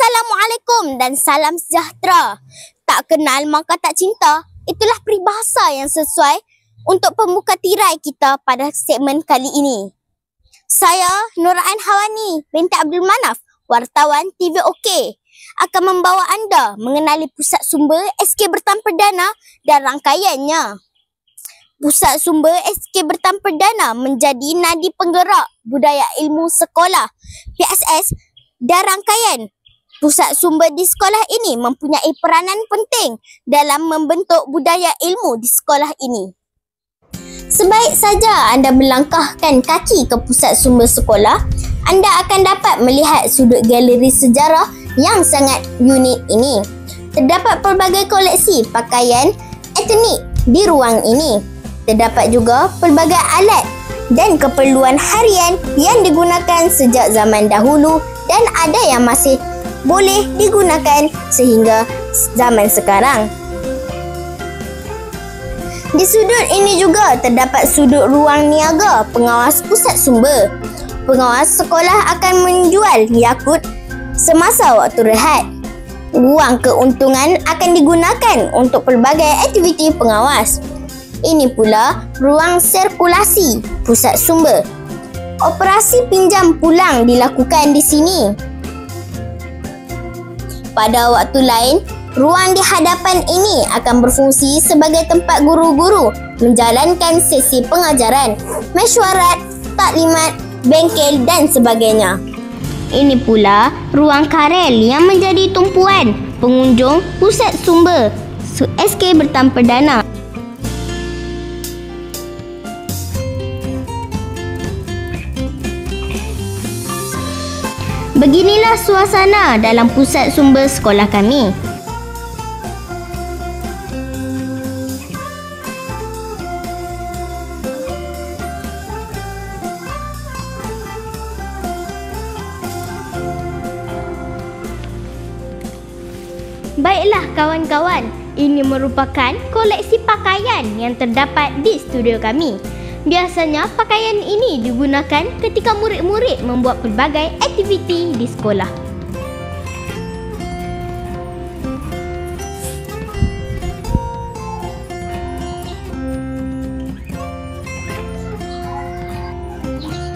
Assalamualaikum dan salam sejahtera. Tak kenal maka tak cinta. Itulah peribahasa yang sesuai untuk pembuka tirai kita pada segmen kali ini. Saya Nora Ain Hawani binti Abdul Manaf, wartawan TV OK, akan membawa anda mengenali pusat sumber SK Bertam Perdana dan rangkaiannya. Pusat Sumber SK Bertam Perdana menjadi nadi penggerak budaya ilmu sekolah PSS dan rangkaian pusat sumber di sekolah ini mempunyai peranan penting dalam membentuk budaya ilmu di sekolah ini. Sebaik saja anda melangkahkan kaki ke pusat sumber sekolah, anda akan dapat melihat sudut galeri sejarah yang sangat unik ini. Terdapat pelbagai koleksi pakaian etnik di ruang ini. Terdapat juga pelbagai alat dan keperluan harian yang digunakan sejak zaman dahulu dan ada yang masih boleh digunakan sehingga zaman sekarang. Di sudut ini juga terdapat sudut ruang niaga pengawas pusat sumber. Pengawas sekolah akan menjual yakut semasa waktu rehat. Wang keuntungan akan digunakan untuk pelbagai aktiviti pengawas. Ini pula ruang sirkulasi pusat sumber. Operasi pinjam pulang dilakukan di sini. Pada waktu lain, ruang di hadapan ini akan berfungsi sebagai tempat guru-guru menjalankan sesi pengajaran, mesyuarat, taklimat, bengkel dan sebagainya. Ini pula ruang karel yang menjadi tumpuan pengunjung pusat sumber SK Bertam Perdana. Beginilah suasana dalam pusat sumber sekolah kami. Baiklah kawan-kawan, ini merupakan koleksi pakaian yang terdapat di studio kami. Biasanya pakaian ini digunakan ketika murid-murid membuat pelbagai aktiviti di sekolah.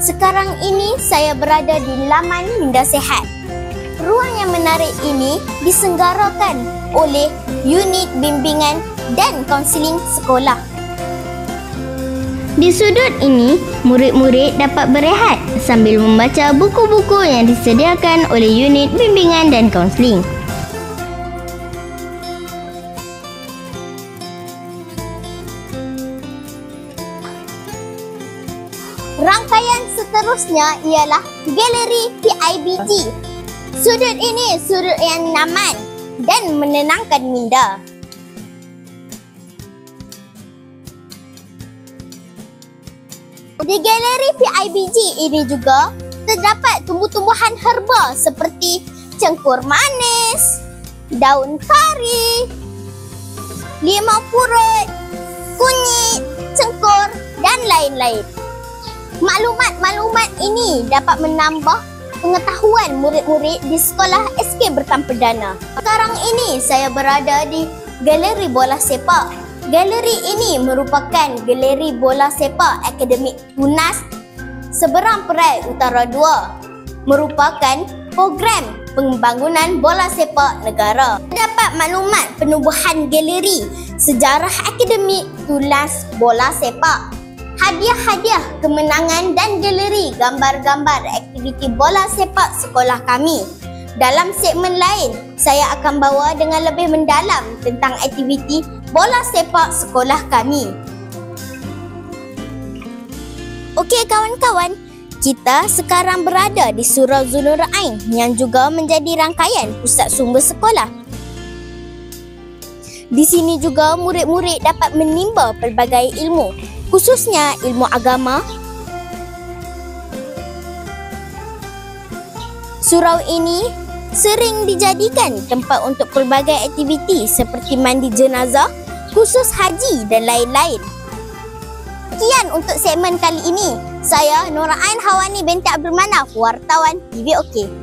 Sekarang ini saya berada di laman Minda Sihat. Ruang yang menarik ini disenggarakan oleh Unit Bimbingan dan Kaunseling Sekolah. Di sudut ini, murid-murid dapat berehat sambil membaca buku-buku yang disediakan oleh Unit Bimbingan dan Kaunseling. Rangkaian seterusnya ialah Galeri PIBG. Sudut ini sudut yang nyaman dan menenangkan minda. Di galeri PIBG ini juga terdapat tumbuh-tumbuhan herba seperti cengkur manis, daun kari, limau purut, kunyit, cengkur dan lain-lain. Maklumat-maklumat ini dapat menambah pengetahuan murid-murid di sekolah SK Bertam Perdana. Sekarang ini saya berada di Galeri Bola Sepak. Galeri ini merupakan galeri bola sepak akademik Tunas Seberang Perai Utara 2, merupakan program pembangunan bola sepak negara. Terdapat maklumat penubuhan galeri, sejarah akademik Tunas bola sepak, hadiah-hadiah kemenangan dan galeri gambar-gambar aktiviti bola sepak sekolah kami. Dalam segmen lain, saya akan bawa dengan lebih mendalam tentang aktiviti bola sepak sekolah kami. Okey kawan-kawan, kita sekarang berada di Surau Zul Nurain yang juga menjadi rangkaian pusat sumber sekolah. Di sini juga murid-murid dapat menimba pelbagai ilmu, khususnya ilmu agama. Surau ini sering dijadikan tempat untuk pelbagai aktiviti seperti mandi jenazah, khusus haji dan lain-lain. Sekian untuk segmen kali ini. Saya Nora Ain Hawani binti Abdul Manaf, wartawan TV OK.